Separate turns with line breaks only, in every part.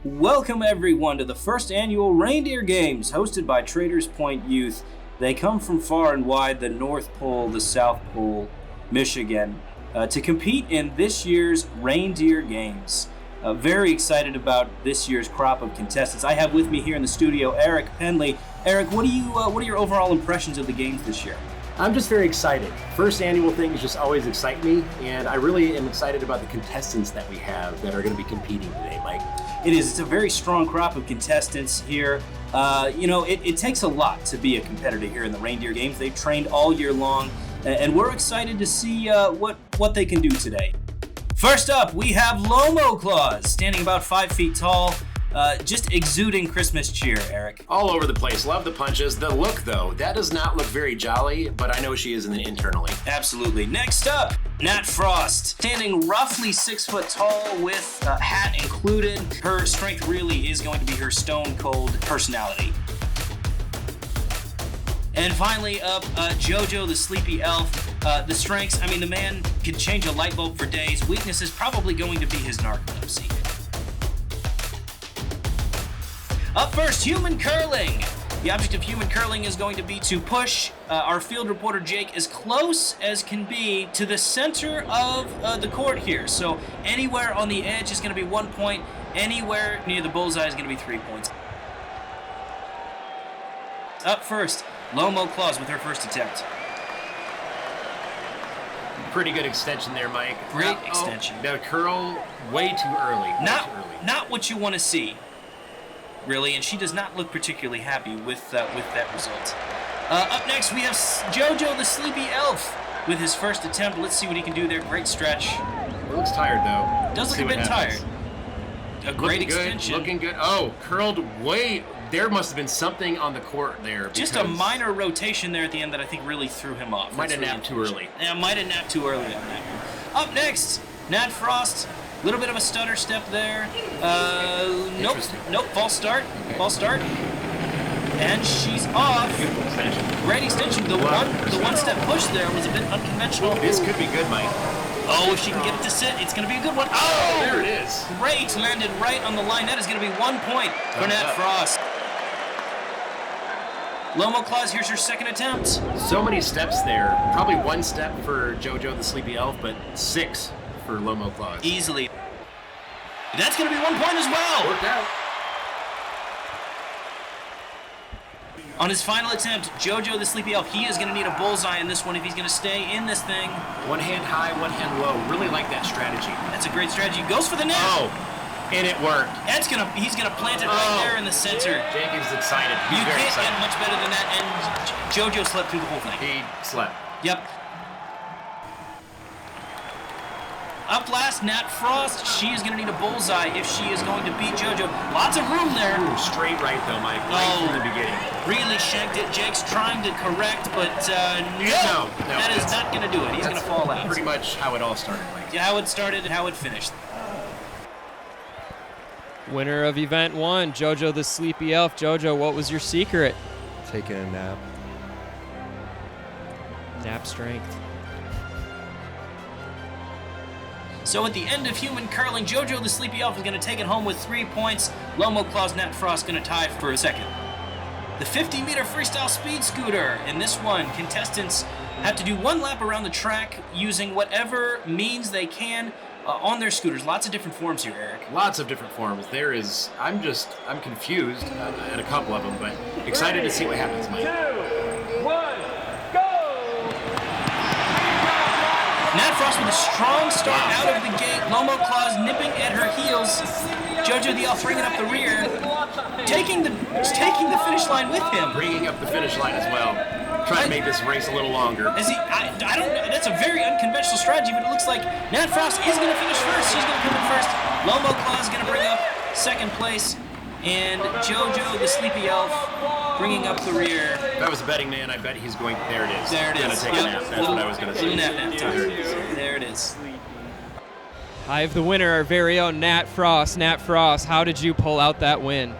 Welcome everyone to the first annual Reindeer Games, hosted by Traders Point Youth. They come from far and wide, the North Pole, the South Pole, Michigan, to compete in this year's Reindeer Games. Very excited about this year's crop of contestants. I have with me here in the studio Eric Penley. Eric, what are your overall impressions of the games this year?
I'm just very excited. First annual things just always excite me, and I really am excited about the contestants that we have that are going to be competing today, Mike.
It is. It's a very strong crop of contestants here. It takes a lot to be a competitor here in the Reindeer Games. They've trained all year long, and we're excited to see what they can do today. First up, we have LOMO Claus, standing about 5 feet tall, just exuding Christmas cheer, Eric.
All over the place. Love the punches. The look, though, that does not look very jolly, but I know she is internally.
Absolutely. Next up, Nat Frost, standing roughly 6 foot tall with a hat included. Her strength really is going to be her stone cold personality. And finally up, Jojo the Sleepy Elf. The strengths, the man could change a light bulb for days. Weakness is probably going to be his narcolepsy. Up first, human curling. The object of human curling is going to be to push our field reporter Jake as close as can be to the center of the court here. So anywhere on the edge is going to be 1 point. Anywhere near the bullseye is going to be 3 points. Up first, LOMO Claus with her first attempt.
Pretty good extension there, Mike.
Great extension.
The curl way too early.
Not what you want to see, really, and she does not look particularly happy with that result. Up next, we have Jojo the Sleepy Elf with his first attempt. Let's see what he can do there. Great stretch.
Looks tired, though.
Does look a bit tired. A great extension.
Looking good. Oh, curled way. There must have been something on the court there.
Just a minor rotation there at the end that I think really threw him off.
Might have napped too early.
Yeah, might have napped too early on that one. Up next, Nat Frost. A little bit of a stutter step there. Nope, false start. Okay. False start. And she's off.
Beautiful extension.
Great extension. The one-step push there was a bit unconventional.
This could be good, Mike.
Oh, if she can get it to sit, it's going to be a good one. Oh,
there it is.
Great, landed right on the line. That is going to be 1 point for Nat Frost. LOMO Claus, here's your second attempt.
So many steps there. Probably 1 step for Jojo the Sleepy Elf, but 6 for LOMO Claus.
Easily. That's going to be 1 point as well.
Worked out.
On his final attempt, Jojo the Sleepy Elf, he is going to need a bullseye in this one if he's going to stay in this thing.
1 hand high, 1 hand low. Really like that strategy.
That's a great strategy. Goes for the net.
Oh, and it worked.
He's going to plant it right there in the center.
Jake is excited.
You can't get much better than that, and Jojo slept through the whole thing.
He slept.
Yep. Up last, Nat Frost. She is going to need a bullseye if she is going to beat Jojo. Lots of room there.
Ooh, straight right, though, Mike. Right from the beginning.
Really shanked it. Jake's trying to correct, but
no,
that is not going to do it. He's going to fall out.
Pretty much how it all started, Mike.
Yeah, how it started and how it finished.
Winner of Event 1, Jojo the Sleepy Elf. Jojo, what was your secret?
Taking a nap.
Nap strength.
So at the end of human curling, Jojo the Sleepy Elf is going to take it home with 3 points. LOMO Claus, Nat Frost going to tie for a second. The 50-meter freestyle speed scooter. In this one, contestants have to do 1 lap around the track using whatever means they can on their scooters. Lots of different forms here, Eric.
Lots of different forms. I'm confused at a couple of them, but excited to see what happens, Mike.
2, 1, go!
Nat Frost with a strong start out of the gate. LOMO Claus nipping at her heels. Jojo the Elf bringing up the rear, taking the finish line with him.
Bringing up the finish line as well. Trying to make this race a little longer.
I don't know. That's a very unconventional strategy, but it looks like Nat Frost is going to finish first. She's going to come in first. LOMO Claus is going to bring up second place. And Jojo the Sleepy Elf bringing up the rear.
If I was a betting man, I bet he's going. There it is.
There it is.
Gonna take a nap. That's what I was going to say.
Nap time. There it is.
I have the winner, our very own Nat Frost. Nat Frost, how did you pull out that win?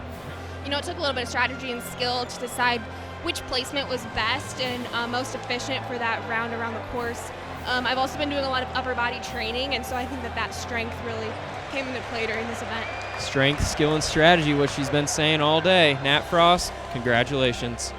It took a little bit of strategy and skill to decide which placement was best and most efficient for that round around the course. I've also been doing a lot of upper body training, and so I think that strength really came into play during this event.
Strength, skill, and strategy, what she's been saying all day. Nat Frost, congratulations.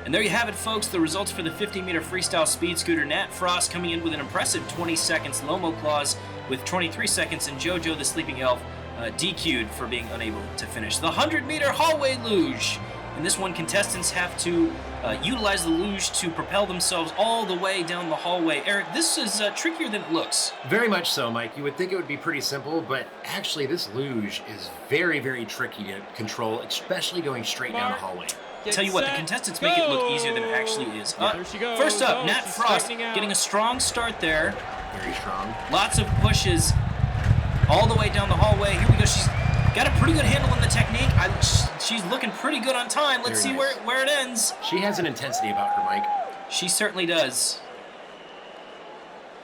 And there you have it, folks, the results for the 50-meter freestyle speed scooter. Nat Frost coming in with an impressive 20 seconds, LOMO Claus with 23 seconds, and Jojo the Sleepy Elf DQ'd for being unable to finish. The 100-meter hallway luge. In this one, contestants have to utilize the luge to propel themselves all the way down the hallway. Eric, this is trickier than it looks.
Very much so, Mike. You would think it would be pretty simple, but actually this luge is very, very tricky to control, especially going straight down the hallway.
Tell you what, the contestants make it look easier than it actually is. First up, Nat Frost getting a strong start there.
Very strong.
Lots of pushes all the way down the hallway. Here we go. She's got a pretty good handle on the technique. She's looking pretty good on time. Let's see where it ends.
She has an intensity about her, Mike.
She certainly does.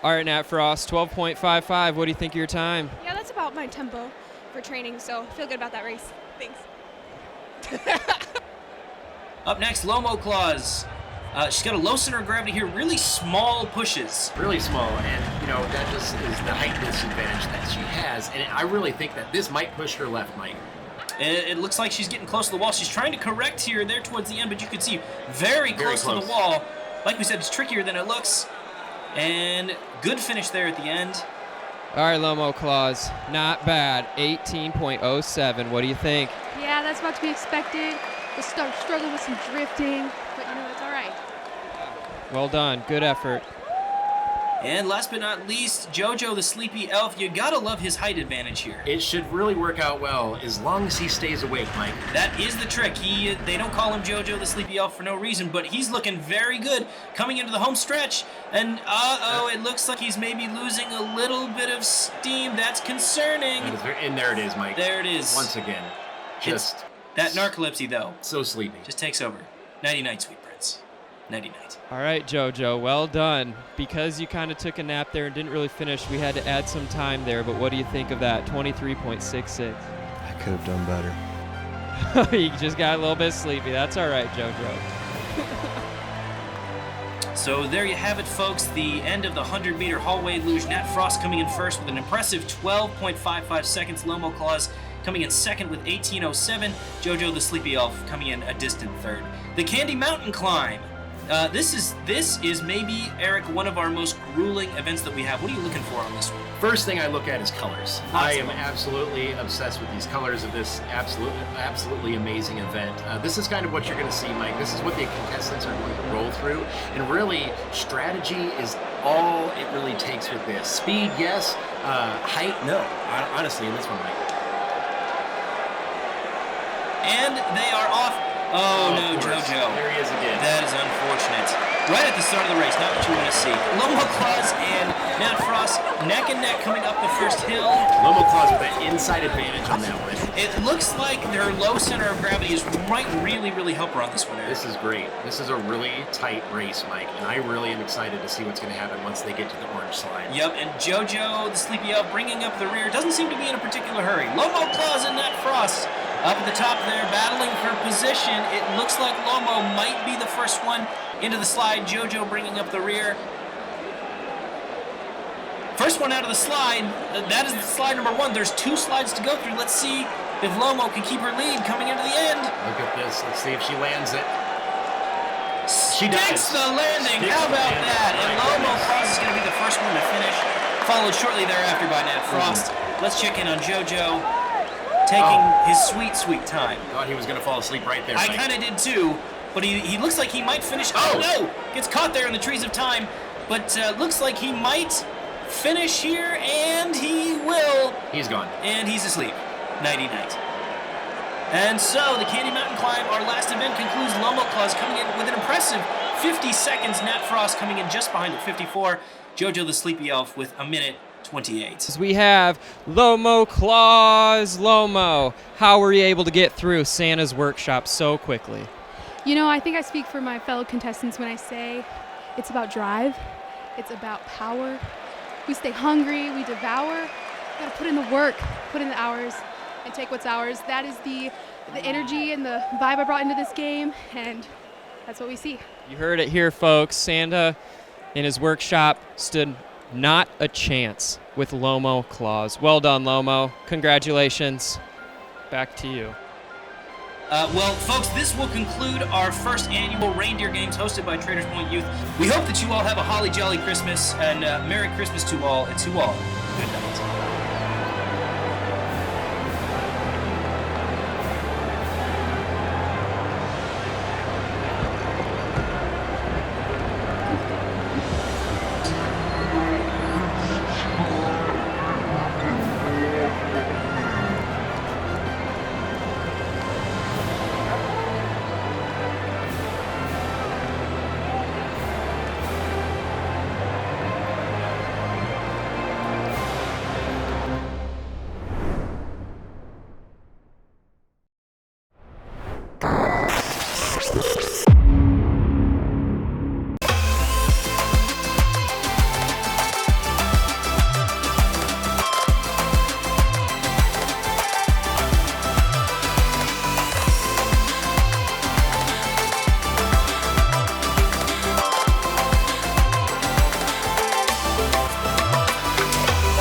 All right, Nat Frost, 12.55. What do you think of your time?
Yeah, that's about my tempo for training, so I feel good about that race. Thanks.
Up next, LOMO Claus. She's got a low center of gravity here, really small pushes.
Really small, and you know, that just is the height disadvantage that she has, and I really think that this might push her left, Mike.
It looks like she's getting close to the wall. She's trying to correct here there towards the end, but you can see very close to the wall. Like we said, it's trickier than it looks. And good finish there at the end.
All right, LOMO Claus, not bad, 18.07. What do you think?
Yeah, that's about to be expected. We'll start struggling with some drifting, but you know, it's all right.
Well done, good effort.
And last but not least, Jojo the Sleepy Elf. You gotta love his height advantage here.
It should really work out well as long as he stays awake, Mike.
That is the trick. They don't call him Jojo the Sleepy Elf for no reason, but he's looking very good coming into the home stretch. And it looks like he's maybe losing a little bit of steam. That's concerning.
And there it is, Mike.
There it is.
Once again. Just
that narcolepsy, though.
So sleepy.
Just takes over. Nighty night, sweet prince. Nighty night.
All right, Jojo, well done. Because you kind of took a nap there and didn't really finish, we had to add some time there, but what do you think of that? 23.66.
I could have done better.
You just got a little bit sleepy. That's all right, Jojo.
So there you have it, folks. The end of the 100-meter hallway luge. Nat Frost coming in first with an impressive 12.55 seconds. LOMO Claus coming in second with 18.07. Jojo the Sleepy Elf coming in a distant third. The Candy Mountain Climb. This is maybe, Eric, one of our most grueling events that we have. What are you looking for on this one?
First thing I look at is colors. I am absolutely obsessed with these colors of this absolutely amazing event. This is kind of what you're going to see, Mike. This is what the contestants are going to roll through. And really, strategy is all it really takes with this. Speed, yes. Height, no. Honestly, in this one, Mike.
And they are off. Oh no, Jojo.
There he is again.
That is unfortunate. Right at the start of the race, not what you want to see. LOMO Claus and Nat Frost neck and neck coming up the first hill.
LOMO Claus with that inside advantage on that one.
It looks like their low center of gravity might really help her on this one, Eric.
This is great. This is a really tight race, Mike, and I really am excited to see what's going to happen once they get to the orange slide.
Yep, and Jojo, the Sleepy Elf, bringing up the rear. Doesn't seem to be in a particular hurry. LOMO Claus and Nat Frost up at the top there, battling for position. It looks like LOMO might be the first one into the slide. Jojo bringing up the rear. First one out of the slide. That is slide number one. There's 2 slides to go through. Let's see if LOMO can keep her lead coming into the end.
Look at this. Let's see if she lands it. She
Sticks
does.
the landing. How about that? And LOMO Claus is going to be the first one to finish, followed shortly thereafter by Nat Frost. Let's check in on Jojo. Taking his sweet time.
Thought he was going to fall asleep right there.
I kind of did too, but he looks like he might finish. Oh no! Gets caught there in the trees of time, but looks like he might finish here, and he will.
He's gone.
And he's asleep. Nighty night. And so the Candy Mountain Climb, our last event, concludes. LOMO Claus coming in with an impressive 50 seconds. Nat Frost coming in just behind at 54. Jojo the Sleepy Elf with a minute 28.
We have LOMO Claus. LOMO, how were you able to get through Santa's workshop so quickly?
You know, I think I speak for my fellow contestants when I say it's about drive, it's about power. We stay hungry, we devour. We gotta put in the work, put in the hours, and take what's ours. That is the energy and the vibe I brought into this game, and that's what we see.
You heard it here, folks. Santa in his workshop stood Not a chance with LOMO Claus. Well done, LOMO. Congratulations. Back to you.
Well, folks, this will conclude our first annual Reindeer Games hosted by Traders Point Youth. We hope that you all have a holly jolly Christmas, and Merry Christmas to all, and to all, good night.